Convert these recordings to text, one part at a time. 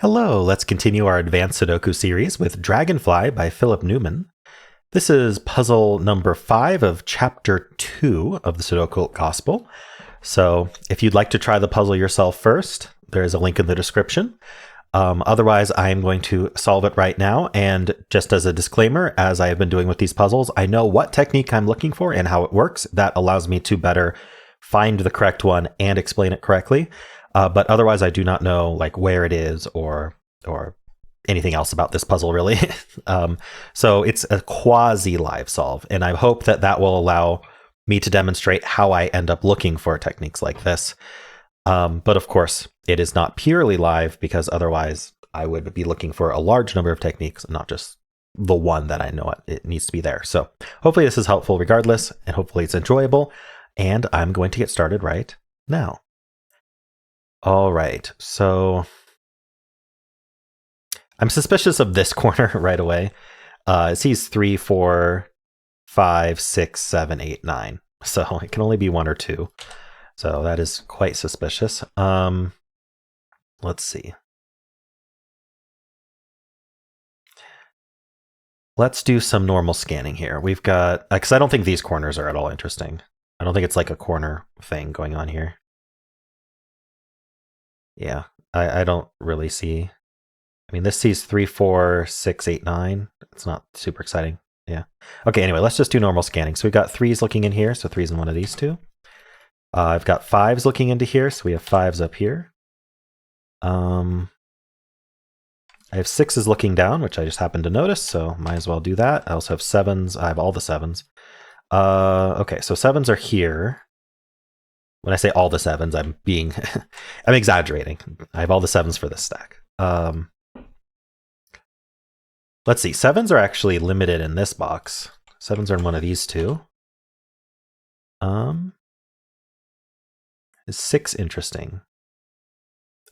Hello, let's continue our advanced Sudoku series with Dragonfly by Philip Newman. This is puzzle number 5 of chapter 2 of the Sudokult Gospel. So if you'd like to try the puzzle yourself first, there is a link in the description. Otherwise, I am going to solve it right now. And just as a disclaimer, as I have been doing with these puzzles, I know what technique I'm looking for and how it works. That allows me to better find the correct one and explain it correctly. But otherwise, I do not know like where it is or anything else about this puzzle really. So it's a quasi live solve, and I hope that that will allow me to demonstrate how I end up looking for techniques like this. But of course, it is not purely live because otherwise I would be looking for a large number of techniques and not just the one that I know it needs to be there. So hopefully this is helpful regardless, and hopefully it's enjoyable. And I'm going to get started right now. All right, so I'm suspicious of this corner right away. It sees 3, 4, 5, 6, 7, 8, 9. So it can only be 1 or 2. So that is quite suspicious. Let's see. Let's do some normal scanning here. We've got, because I don't think these corners are at all interesting. I don't think it's like a corner thing going on here. Yeah, I don't really see. I mean, this sees 3, 4, 6, 8, 9. It's not super exciting. Yeah. Okay, anyway, let's just do normal scanning. So we've got 3s looking in here, so 3's in one of these two. I've got 5s looking into here, so we have 5s up here. I have 6s looking down, which I just happened to notice, so might as well do that. I also have 7s. I have all the 7s. Okay, so 7s are here. When I say all the 7s, I'm being, I'm exaggerating. I have all the 7s for this stack. Let's see, 7s are actually limited in this box. 7s are in one of these two. Is 6 interesting?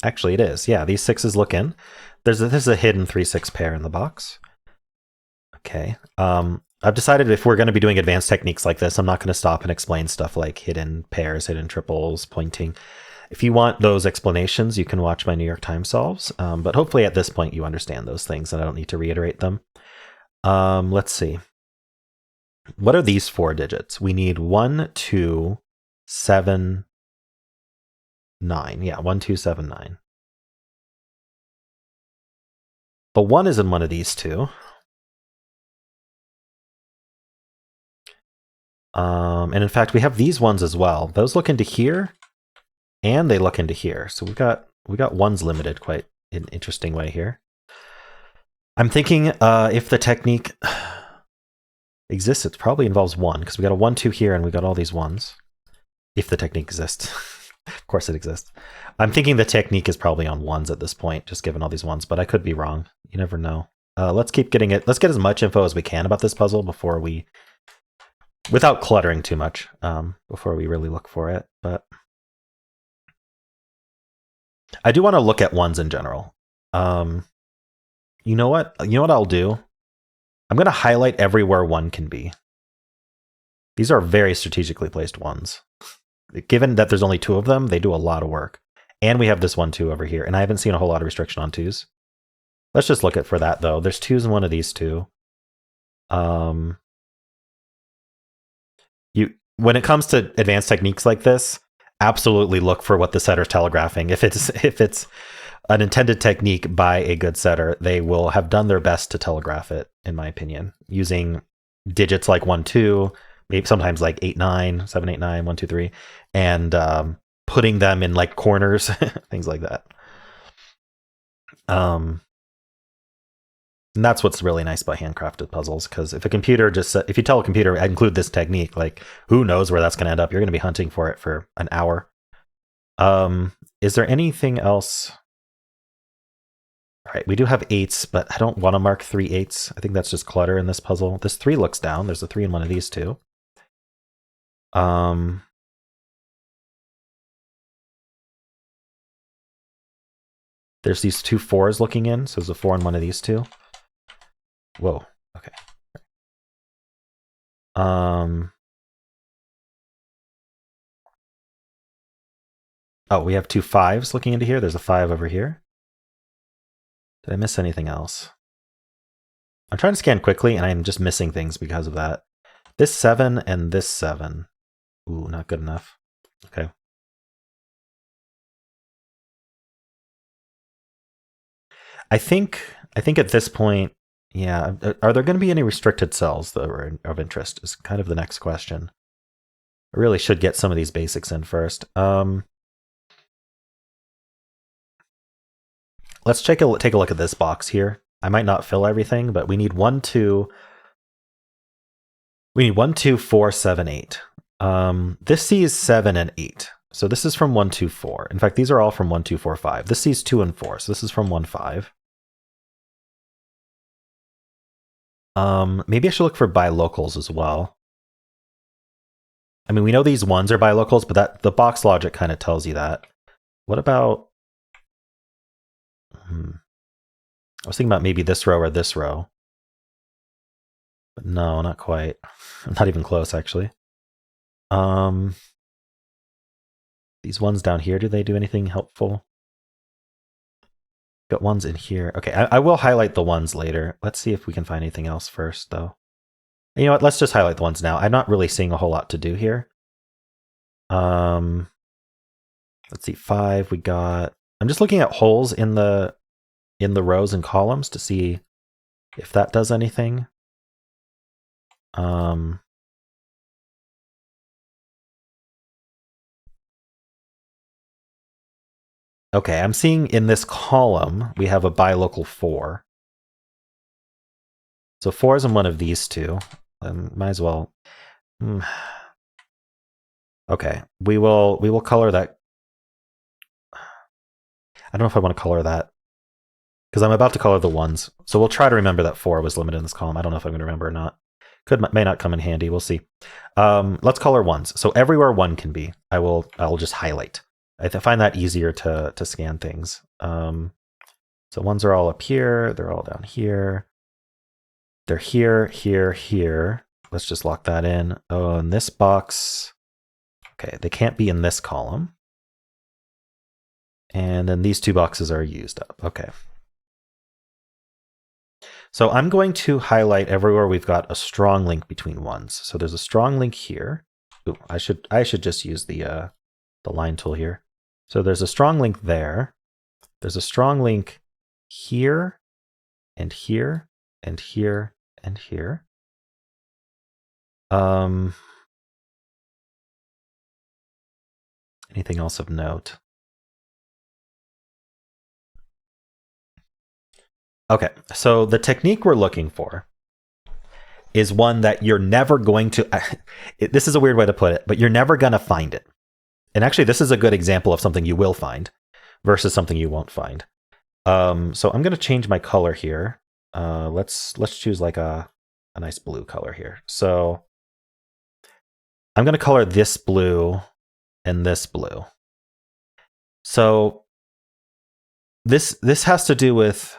Actually, it is. Yeah, these 6s look in. This is a hidden 3-6 pair in the box. Okay. I've decided if we're going to be doing advanced techniques like this, I'm not going to stop and explain stuff like hidden pairs, hidden triples, pointing. If you want those explanations, you can watch my New York Times solves. But hopefully at this point you understand those things and I don't need to reiterate them. Let's see. What are these 4 digits? We need 1, 2, 7, 9. Yeah, 1, 2, 7, 9. The 1 is in one of these two. And in fact, we have these ones as well. Those look into here, and they look into here. So we got 1s limited quite in an interesting way here. I'm thinking if the technique exists, it probably involves 1, because we got a 1, 2 here, and we got all these 1s. If the technique exists. Of course it exists. I'm thinking the technique is probably on 1s at this point, just given all these 1s, but I could be wrong. You never know. Let's keep getting it. Let's get as much info as we can about this puzzle before we, without cluttering too much, before we really look for it. But I do want to look at 1s in general. You know what? You know what I'll do? I'm going to highlight everywhere 1 can be. These are very strategically placed 1s. Given that there's only 2 of them, they do a lot of work. And we have this 1, 2 over here, and I haven't seen a whole lot of restriction on 2s. Let's just look at for that, though. There's 2s in one of these two. When it comes to advanced techniques like this, absolutely look for what the setter's telegraphing. If it's an intended technique by a good setter, they will have done their best to telegraph it, in my opinion, using digits like 1, 2, maybe sometimes like 8, 9, 7, 8, 9, 1, 2, 3, and putting them in like corners, things like that. And that's what's really nice about handcrafted puzzles, because if you tell a computer include this technique, like who knows where that's going to end up? You're going to be hunting for it for an hour. Is there anything else? All right, we do have 8s, but I don't want to mark 3 8s. I think that's just clutter in this puzzle. This 3 looks down. There's a 3 in one of these two. There's these 2 4s looking in, so there's a 4 in one of these two. Whoa, okay. Oh, we have 2 5s looking into here. There's a 5 over here. Did I miss anything else? I'm trying to scan quickly, and I'm just missing things because of that. This 7 and this 7. Ooh, not good enough. Okay. I think at this point, yeah, are there going to be any restricted cells that are of interest is kind of the next question. I really should get some of these basics in first. Let's take a look at this box here. I might not fill everything, but we need 1, 2. We need 1, 2, 4, 7, 8. This sees 7 and 8. So this is from 1, 2, 4. In fact, these are all from 1, 2, 4, 5. This sees 2 and 4. So this is from 1, 5. Maybe I should look for bilocals as well. I mean, we know these ones are bilocals, but the box logic kind of tells you that. What about... I was thinking about maybe this row or this row. But no, not quite. Not even close, actually. These ones down here, do they do anything helpful? Got ones in here. Okay, I will highlight the ones later. Let's see if we can find anything else first, though. You know what? Let's just highlight the ones now. I'm not really seeing a whole lot to do here. Let's see, 5 we got. I'm just looking at holes in the rows and columns to see if that does anything. Okay, I'm seeing in this column we have a bilocal 4. So 4 is in one of these two. Might as well. Okay, we will color that. I don't know if I want to color that because I'm about to color the ones. So we'll try to remember that 4 was limited in this column. I don't know if I'm going to remember or not. May not come in handy. We'll see. Let's color ones. So everywhere 1 can be, I'll just highlight. I find that easier to scan things. So ones are all up here. They're all down here. They're here, here, here. Let's just lock that in. Oh, in this box. Okay, they can't be in this column. And then these 2 boxes are used up. Okay. So I'm going to highlight everywhere we've got a strong link between ones. So there's a strong link here. Ooh, I should just use the line tool here. So there's a strong link there. There's a strong link here, and here, and here, and here. Anything else of note? Okay, so the technique we're looking for is one that you're never going to... This is a weird way to put it, but you're never going to find it. And actually, this is a good example of something you will find versus something you won't find. So I'm going to change my color here. Let's choose like a nice blue color here. So I'm going to color this blue and this blue. So this has to do with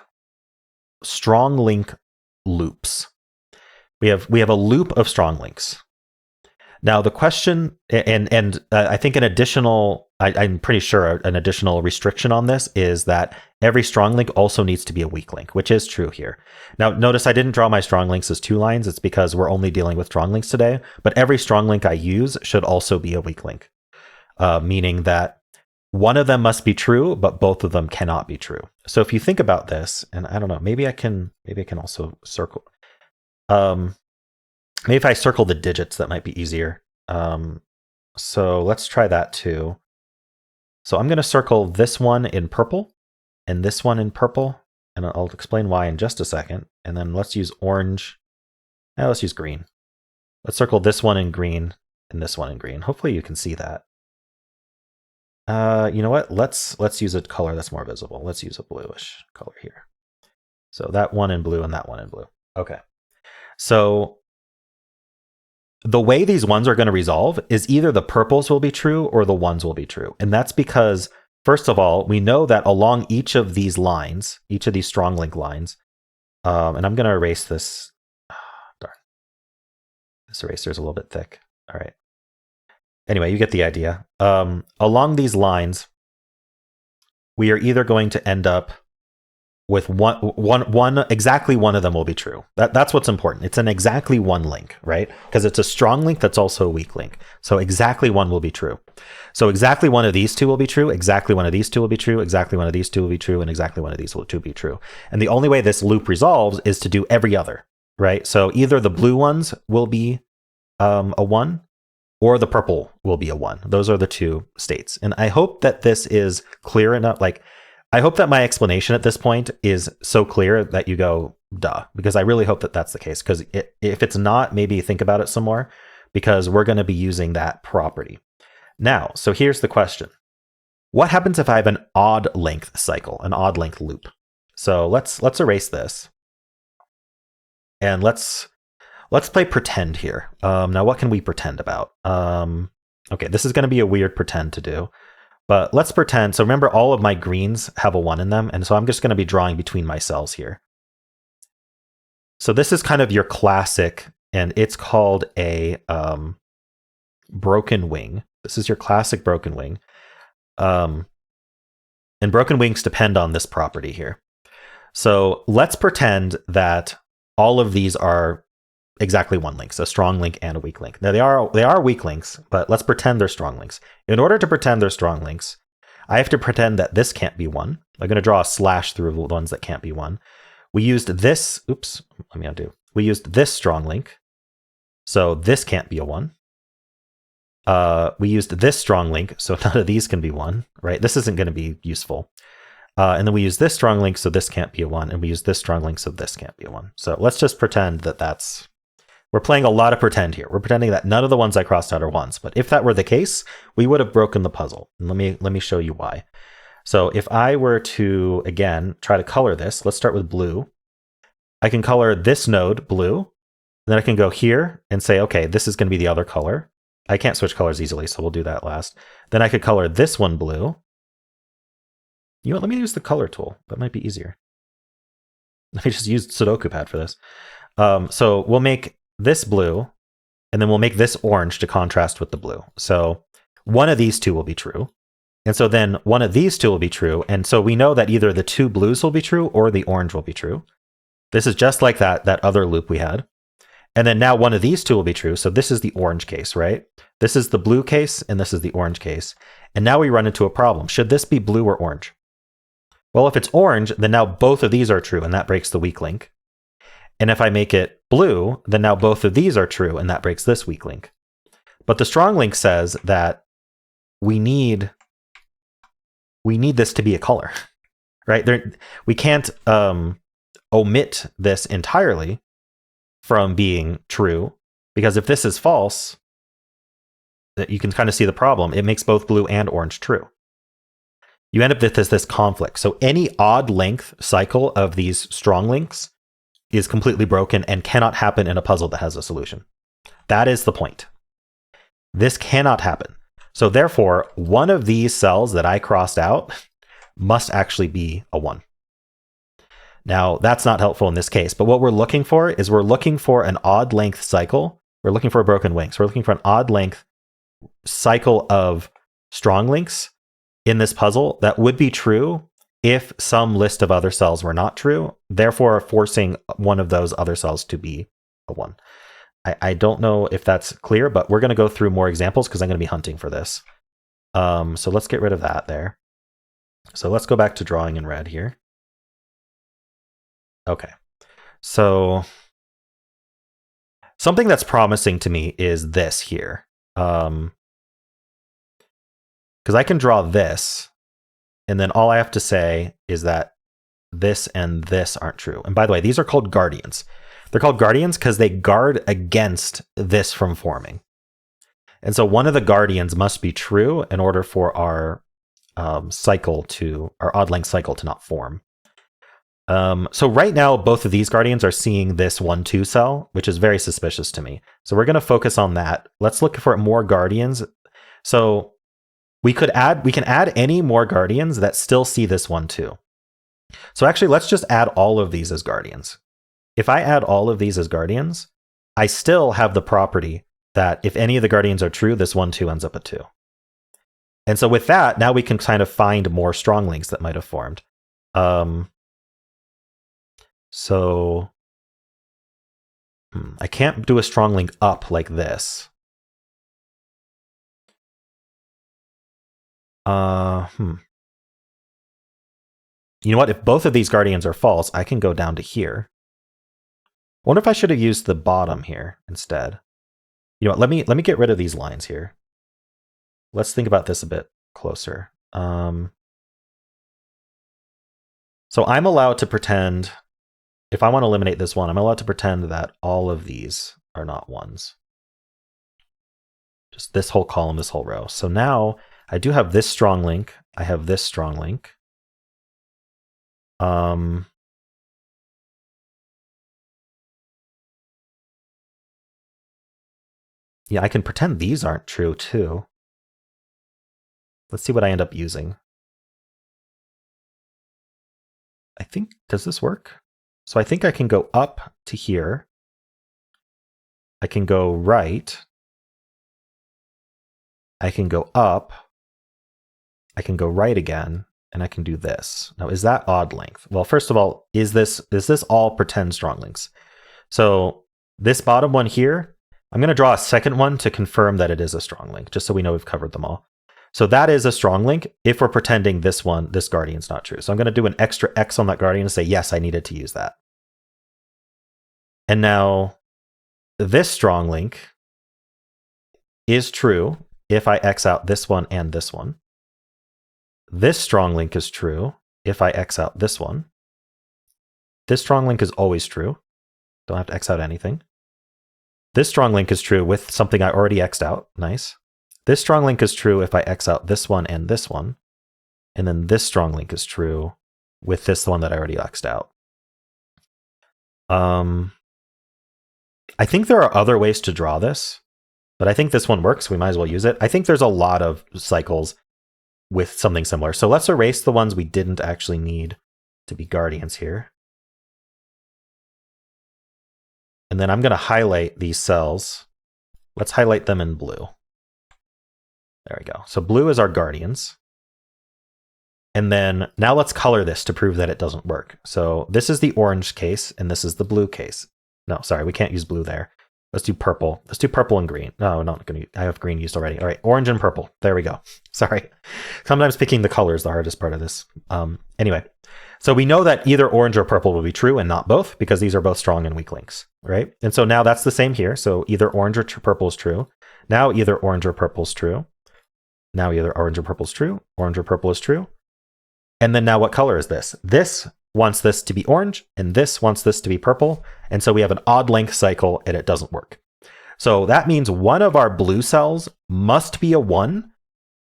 strong link loops. We have a loop of strong links. Now the question, and I think an additional, I'm pretty sure an additional restriction on this is that every strong link also needs to be a weak link, which is true here. Now notice I didn't draw my strong links as 2 lines. It's because we're only dealing with strong links today, but every strong link I use should also be a weak link, meaning that one of them must be true, but both of them cannot be true. So if you think about this, and I don't know, maybe I can also circle. Maybe if I circle the digits, that might be easier. So let's try that too. So I'm going to circle this one in purple and this one in purple, and I'll explain why in just a second. And then let's use orange. Let's use green. Let's circle this one in green and this one in green. Hopefully you can see that. You know what? Let's use a color that's more visible. Let's use a bluish color here. So that one in blue and that one in blue. Okay. So the way these ones are going to resolve is either the purples will be true or the ones will be true. And that's because, first of all, we know that along each of these lines, each of these strong link lines, and I'm going to erase this. Darn. This eraser is a little bit thick. All right. Anyway, you get the idea. Along these lines, we are either going to end up with one exactly one of them will be true. That's what's important. It's an exactly one link, right? Because it's a strong link that's also a weak link. So exactly one will be true. So exactly one of these two will be true, exactly one of these two will be true, exactly one of these two will be true, and exactly one of these will be true. And the only way this loop resolves is to do every other, right? So either the blue ones will be a 1, or the purple will be a 1. Those are the two states. And I hope that this is clear enough. Like, I hope that my explanation at this point is so clear that you go, duh, because I really hope that that's the case. Because if it's not, maybe think about it some more, because we're going to be using that property. Now, so here's the question. What happens if I have an odd length cycle, an odd length loop? So let's erase this. And let's play pretend here. Now, what can we pretend about? Okay, this is going to be a weird pretend to do. But let's pretend, so remember all of my greens have a 1 in them, and so I'm just going to be drawing between my cells here. So this is kind of your classic, and it's called a broken wing. This is your classic broken wing. And broken wings depend on this property here. So let's pretend that all of these are exactly one link, so a strong link and a weak link. Now they are weak links, but let's pretend they're strong links. In order to pretend they're strong links, I have to pretend that this can't be 1. I'm going to draw a slash through the ones that can't be 1. We used this, oops, let me undo. We used this strong link, so this can't be a 1. We used this strong link, so none of these can be 1, right? This isn't going to be useful. And then we use this strong link, so this can't be a 1, and we use this strong link, so this can't be a 1. So let's just pretend that that's... We're playing a lot of pretend here. We're pretending that none of the ones I crossed out are 1s. But if that were the case, we would have broken the puzzle. And let me show you why. So if I were to, again, try to color this, let's start with blue. I can color this node blue. And then I can go here and say, okay, this is going to be the other color. I can't switch colors easily, so we'll do that last. Then I could color this one blue. You know what? Let me use the color tool. That might be easier. Let me just use Sudoku pad for this. So we'll make this blue, and then we'll make this orange to contrast with the blue. So one of these two will be true. And so then one of these two will be true. And so we know that either the two blues will be true or the orange will be true. This is just like that other loop we had. And then now one of these two will be true. So this is the orange case, right? This is the blue case, and this is the orange case. And now we run into a problem. Should this be blue or orange? Well, if it's orange, then now both of these are true, and that breaks the weak link. And if I make it blue, then now both of these are true, and that breaks this weak link. But the strong link says that we need this to be a color, right? We can't omit this entirely from being true, because if this is false, you can kind of see the problem. It makes both blue and orange true. You end up with this conflict. So any odd length cycle of these strong links is completely broken and cannot happen in a puzzle that has a solution. That is the point. This cannot happen. So therefore, one of these cells that I crossed out must actually be a 1. Now, that's not helpful in this case, but what we're looking for is we're looking for an odd length cycle. We're looking for a broken wing. So we're looking for an odd length cycle of strong links in this puzzle that would be true if some list of other cells were not true, therefore forcing one of those other cells to be a 1. I don't know if that's clear, but we're going to go through more examples because I'm going to be hunting for this. So let's get rid of that there. So let's go back to drawing in red here. Okay. So something that's promising to me is this here. Because I can draw this, and then all I have to say is that this and this aren't true. And by the way, these are called guardians. They're called guardians because they guard against this from forming. And so one of the guardians must be true in order for our our odd length cycle to not form. So right now, both of these guardians are seeing this 1-2 cell, which is very suspicious to me. So we're going to focus on that. Let's look for more guardians. So we can add any more guardians that still see this 1-2. So actually, let's just add all of these as guardians. If I add all of these as guardians, I still have the property that if any of the guardians are true, this 1-2 ends up a 2. And so with that, now we can kind of find more strong links that might have formed. So I can't do a strong link up like this. You know what? If both of these guardians are false, I can go down to here. I wonder if I should have used the bottom here instead. You know what? Let me get rid of these lines here. Let's think about this a bit closer. So I'm allowed to pretend, if I want to eliminate this one, I'm allowed to pretend that all of these are not ones. Just this whole column, this whole row. So now I do have this strong link. I have this strong link. Yeah, I can pretend these aren't true too. Let's see what I end up using. I think, does this work? So I think I can go up to here. I can go right. I can go up. I can go right again, and I can do this. Now, is that odd length? Well, first of all, is this all pretend strong links? So this bottom one here, I'm going to draw a second one to confirm that it is a strong link, just so we know we've covered them all. So that is a strong link if we're pretending this one, this guardian's not true. So I'm going to do an extra X on that guardian and say, yes, I needed to use that. And now this strong link is true if I X out this one and this one. This strong link is true if I X out this one. This strong link is always true. Don't have to X out anything. This strong link is true with something I already X'd out. Nice. This strong link is true if I X out this one and this one. And then this strong link is true with this one that I already X'd out. I think there are other ways to draw this, but I think this one works. We might as well use it. I think there's a lot of cycles with something similar. So let's erase the ones we didn't actually need to be guardians here. And then I'm going to highlight these cells. Let's highlight them in blue. There we go. So blue is our guardians. And then now let's color this to prove that it doesn't work. So this is the orange case, and this is the blue case. No, sorry, we can't use blue there. Let's do purple. Let's do purple and green. No, I'm not going to. I have green used already. All right, orange and purple. There we go. Sorry. Sometimes picking the color is the hardest part of this. Anyway, so we know that either orange or purple will be true and not both, because these are both strong and weak links, right? And so now that's the same here. So either orange or purple is true. Now either orange or purple is true. Now either orange or purple is true. Orange or purple is true. And then now what color is this? This wants this to be orange, and this wants this to be purple. And so we have an odd length cycle, and it doesn't work. So that means one of our blue cells must be a 1,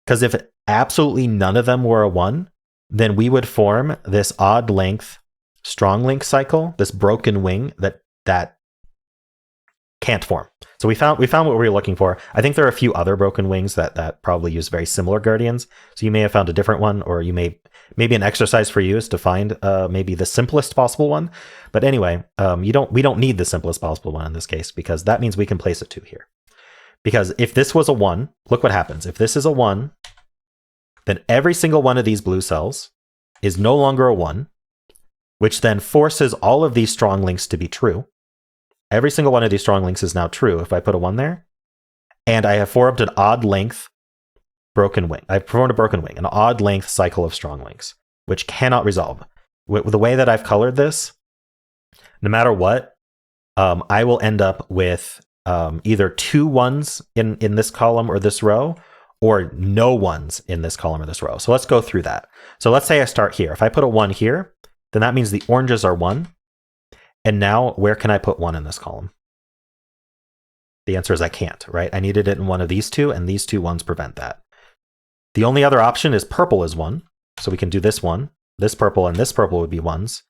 because if absolutely none of them were a 1, then we would form this odd length strong link cycle, this broken wing that can't form. So we found what we were looking for. I think there are a few other broken wings that probably use very similar guardians. So you may have found a different one, or you maybe an exercise for you is to find maybe the simplest possible one. But anyway, we don't need the simplest possible one in this case, because that means we can place a 2 here. Because if this was a 1, look what happens. If this is a 1, then every single one of these blue cells is no longer a 1, which then forces all of these strong links to be true. Every single one of these strong links is now true if I put a 1 there. And I have formed an odd length broken wing. I've formed a broken wing, an odd length cycle of strong links, which cannot resolve. With the way that I've colored this, no matter what, I will end up with either 2 1s in this column or this row, or no 1s in this column or this row. So let's go through that. So let's say I start here. If I put a 1 here, then that means the oranges are 1. And now where can I put 1 in this column? The answer is I can't, right? I needed it in one of these two, and these 2 1s prevent that. The only other option is purple is 1. So we can do this one. This purple and this purple would be 1s.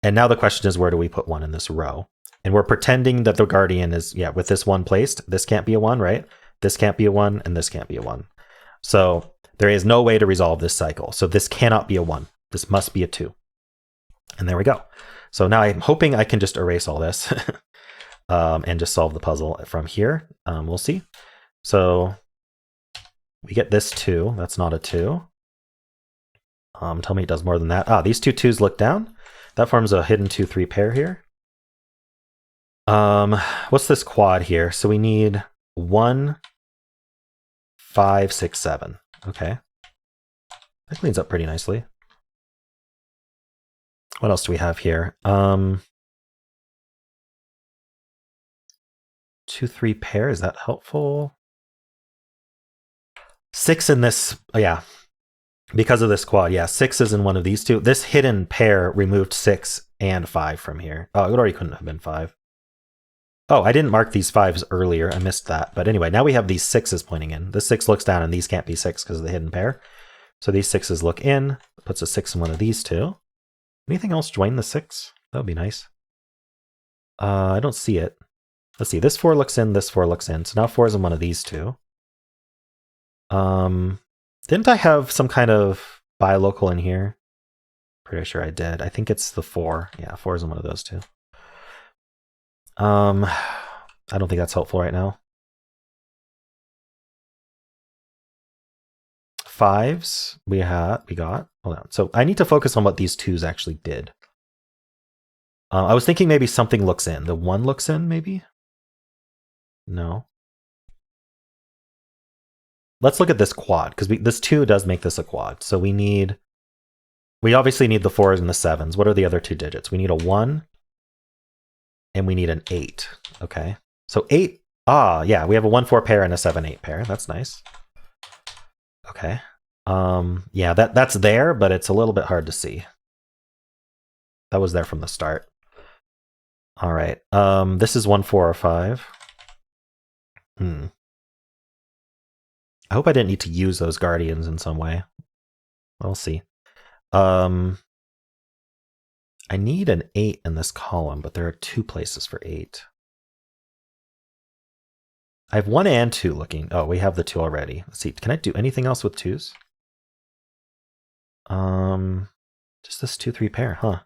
And now the question is, where do we put 1 in this row? And we're pretending that the guardian is, with this 1 placed, this can't be a 1, right? This can't be a 1, and this can't be a 1. So there is no way to resolve this cycle. So this cannot be a 1. This must be a 2. And there we go. So now I'm hoping I can just erase all this and just solve the puzzle from here. We'll see. So we get this 2. That's not a 2. Tell me it does more than that. Ah, these two twos look down. That forms a hidden 2-3 pair here. What's this quad here? So we need 1, 5, 6, 7. Okay. That cleans up pretty nicely. What else do we have here? 2-3 pair, is that helpful? 6 in this, yeah. Because of this quad, yeah, 6 is in one of these two. This hidden pair removed 6 and 5 from here. Oh, it already couldn't have been 5. Oh, I didn't mark these 5s earlier. I missed that. But anyway, now we have these 6s pointing in. This 6 looks down, and these can't be 6 because of the hidden pair. So these 6s look in. Puts a 6 in one of these two. Anything else join the 6? That would be nice. I don't see it. Let's see. This 4 looks in. This 4 looks in. So now 4 is in one of these two. Didn't I have some kind of buy local in here? Pretty sure I did. I think it's the 4. Yeah, 4 is in one of those two. I don't think that's helpful right now. 5s we got. Hold on. So I need to focus on what these 2s actually did. I was thinking maybe something looks in. The 1 looks in, maybe? No. Let's look at this quad, because this 2 does make this a quad. So we obviously need the 4s and the 7s. What are the other 2 digits? We need a 1, and we need an 8. Okay. So 8, yeah, we have a 1-4 pair and a 7-8 pair. That's nice. Okay. Yeah, that's there, but it's a little bit hard to see. That was there from the start. All right. This is 1, 4, or 5. I hope I didn't need to use those guardians in some way. We'll see. I need an 8 in this column, but there are 2 places for 8. I have 1 and 2 looking. Oh, we have the 2 already. Let's see. Can I do anything else with 2s? Just this 2-3 pair, huh?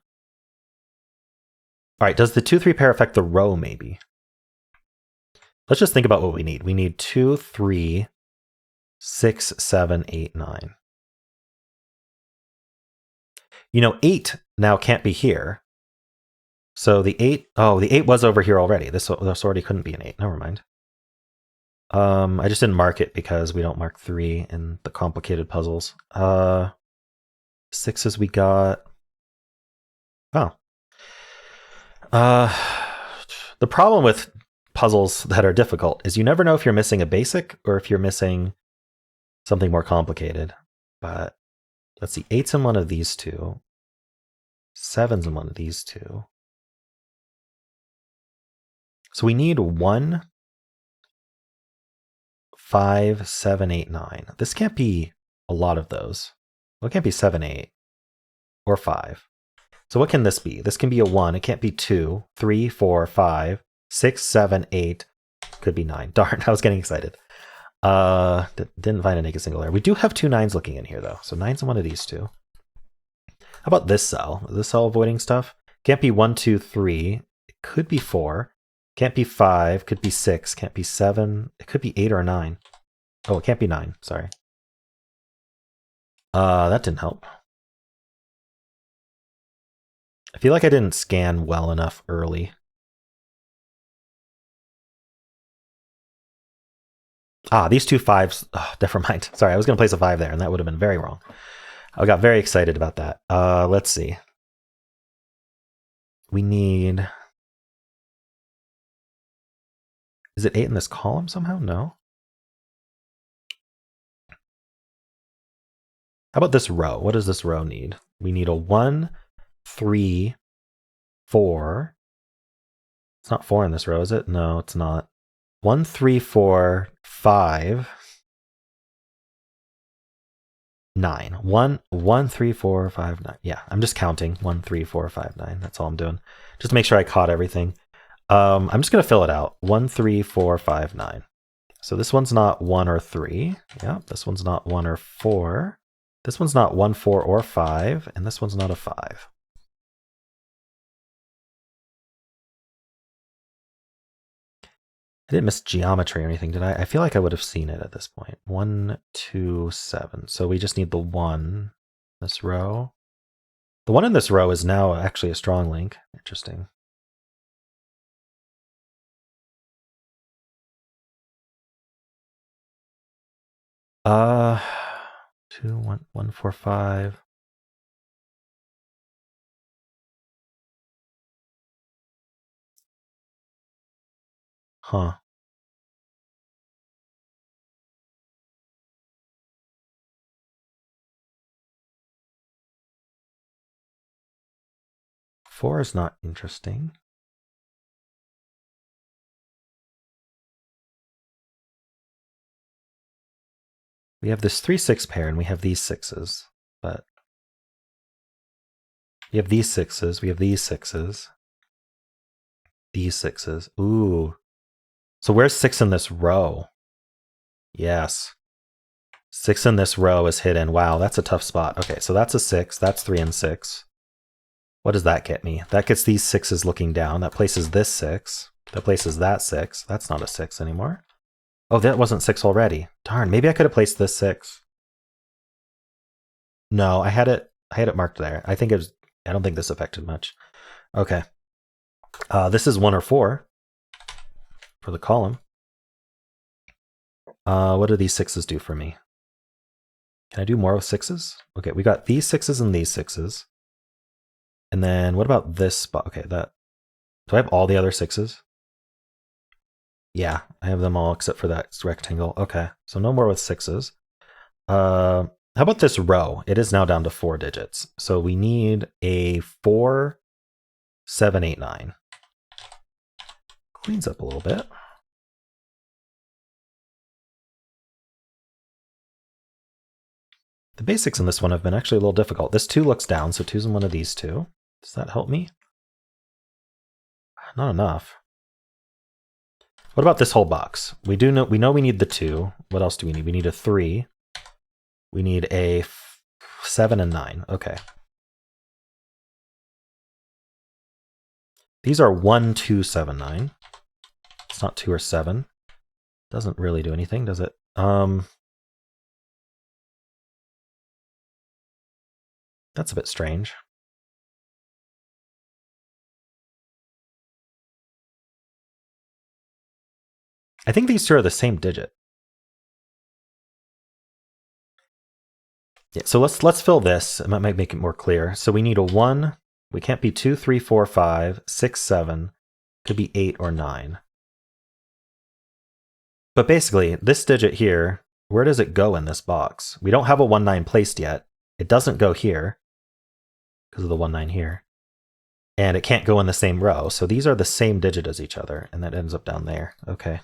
All right, does the 2-3 pair affect the row, maybe? Let's just think about what we need. We need 2, 3, 6, 7, 8, 9. You know, 8 now can't be here. So the 8, the 8 was over here already. This already couldn't be an 8. Never mind. I just didn't mark it because we don't mark 3 in the complicated puzzles. 6s we got. Oh. The problem with puzzles that are difficult is you never know if you're missing a basic or if you're missing something more complicated. But let's see, 8's in one of these two. 7's in one of these two. So we need 1, 5, 7, 8, 9. This can't be a lot of those. Well, it can't be 7, 8, or 5. So what can this be? This can be a 1. It can't be 2, 3, 4, 5, 6, 7, 8. Could be 9. Darn, I was getting excited. Didn't find a single error. We do have 2 9s looking in here, though. So 9's in one of these two. How about this cell? Is this cell avoiding stuff? Can't be 1, 2, 3. It could be 4. Can't be 5. Could be 6. Can't be 7. It could be 8 or 9. Oh, it can't be 9. Sorry. That didn't help. I feel like I didn't scan well enough early. These 2 5s. Oh, never mind. Sorry, I was going to place a 5 there, and that would have been very wrong. I got very excited about that. Let's see. We need... Is it 8 in this column somehow? No. How about this row? What does this row need? We need a 1, 3, 4. It's not 4 in this row, is it? No, it's not. 1, 3, 4, 5, 9. 1, 3, 4, 5, 9. Yeah, I'm just counting. 1, 3, 4, 5, 9. That's all I'm doing. Just to make sure I caught everything. I'm just going to fill it out. 1, 3, 4, 5, 9. So this one's not 1 or 3. Yeah, this one's not 1 or 4. This one's not 1, 4, or 5. And this one's not a 5. I didn't miss geometry or anything, did I? I feel like I would have seen it at this point. 1, 2, 7. So we just need the 1. This row. The one in this row is now actually a strong link. Interesting. Uh, 2, 1, 1, 4, 5. Huh. Four is not interesting. We have this 3-6 pair, and we have these sixes, but we have these sixes, we have these sixes, these sixes. Ooh. So where's 6 in this row? Yes. 6 in this row is hidden. Wow, that's a tough spot. Okay, so that's a 6. That's 3 and 6. What does that get me? That gets these 6s looking down. That places this 6. That places that 6. That's not a 6 anymore. Oh, that wasn't 6 already. Darn, maybe I could have placed this 6. No, I had it marked there. I don't think this affected much. Okay. This is 1 or 4 for the column. What do these 6s do for me? Can I do more with 6s? Okay, we got these 6s and these 6s. And then what about this spot? Okay, do I have all the other 6s? Yeah, I have them all except for that rectangle. Okay, so no more with 6s. How about this row? It is now down to 4 digits. So we need a 4, 7, 8, 9. Cleans up a little bit. The basics in this one have been actually a little difficult. This 2 looks down, so 2's in one of these two. Does that help me? Not enough. What about this whole box? We know we need the 2. What else do we need? We need a 3. We need a 7 and 9. Okay. These are 1, 2, 7, 9. It's not 2 or 7. Doesn't really do anything, does it? That's a bit strange. I think these two are the same digit. Yeah, so let's fill this. It might make it more clear. So we need a 1. We can't be 2, 3, 4, 5, 6, 7. Could be 8 or 9. But basically, this digit here, where does it go in this box? We don't have a 1, 9 placed yet. It doesn't go here because of the 1, 9 here. And it can't go in the same row. So these are the same digit as each other, and that ends up down there. Okay.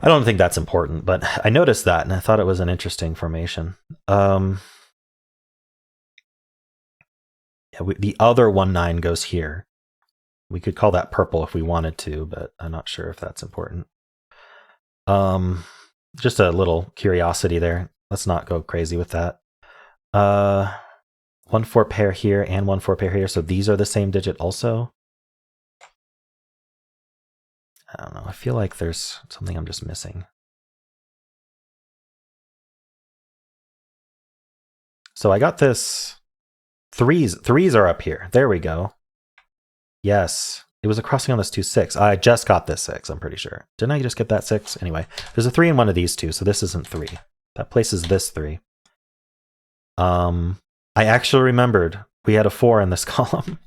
I don't think that's important, but I noticed that, and I thought it was an interesting formation. Yeah, the other 1, 9 goes here. We could call that purple if we wanted to, but I'm not sure if that's important. Just a little curiosity there. Let's not go crazy with that. 1, 4 pair here and 1, 4 pair here, so these are the same digit also. I don't know. I feel like there's something I'm just missing. So I got this. Threes are up here. There we go. Yes. It was a crossing on this 2, 6. I just got this 6, I'm pretty sure. Didn't I just get that 6? Anyway, there's a 3 in one of these two, so this isn't 3. That places this 3. I actually remembered we had a 4 in this column.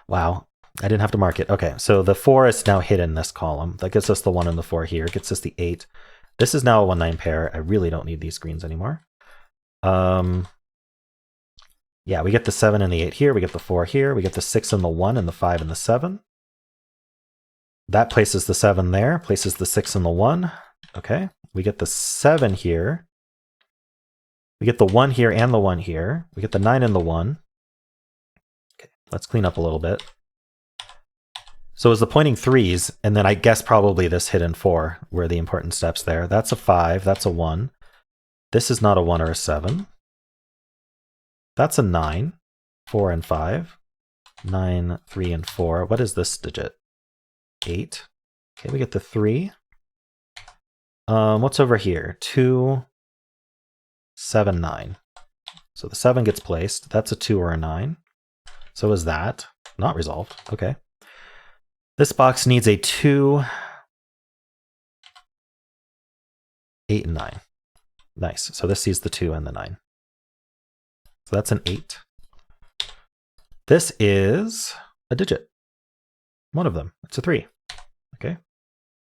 Wow. I didn't have to mark it. Okay, so the 4 is now hidden in this column. That gets us the 1 and the 4 here. It gets us the 8. This is now a 1, 9 pair. I really don't need these greens anymore. Yeah, we get the 7 and the 8 here. We get the 4 here. We get the 6 and the 1 and the 5 and the 7. That places the 7 there, places the 6 and the 1. Okay, we get the 7 here. We get the 1 here and the 1 here. We get the 9 and the 1. Okay, let's clean up a little bit. So is the pointing 3s, and then I guess probably this hidden 4 were the important steps there. That's a 5, that's a 1. This is not a 1 or a 7. That's a 9, 4 and 5. 9, 3, and 4. What is this digit? 8. Okay, we get the 3. What's over here? 2, 7, 9. So the 7 gets placed. That's a 2 or a 9. So is that. Not resolved. Okay. This box needs a 2, 8, and 9. Nice. So this sees the 2 and the 9. So that's an 8. This is a digit. One of them. It's a 3. Okay.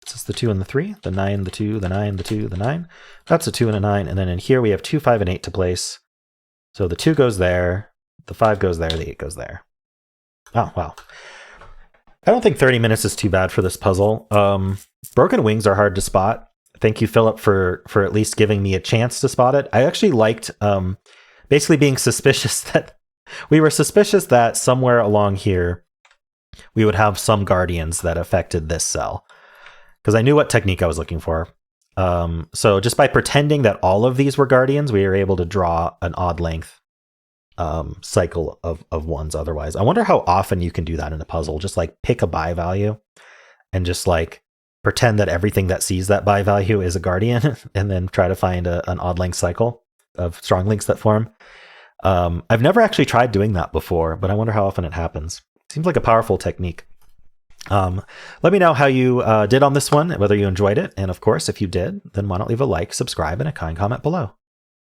This is the 2 and the 3, the 9, the 2, the 9, the 2, the 9. That's a 2 and a 9. And then in here we have 2, 5, and 8 to place. So the 2 goes there, the 5 goes there, the 8 goes there. Oh, wow. I don't think 30 minutes is too bad for this puzzle. Broken wings are hard to spot. Thank you, Philip, for at least giving me a chance to spot it. I actually liked basically being suspicious that we were suspicious that somewhere along here we would have some guardians that affected this cell, because I knew what technique I was looking for. So just by pretending that all of these were guardians, we were able to draw an odd length cycle of ones otherwise. I wonder how often you can do that in a puzzle. Just like pick a bi value and just like pretend that everything that sees that bi value is a guardian and then try to find an odd length cycle of strong links that form. I've never actually tried doing that before, but I wonder how often it happens. Seems like a powerful technique. Let me know how you did on this one, whether you enjoyed it. And of course, if you did, then why not leave a like, subscribe, and a kind comment below.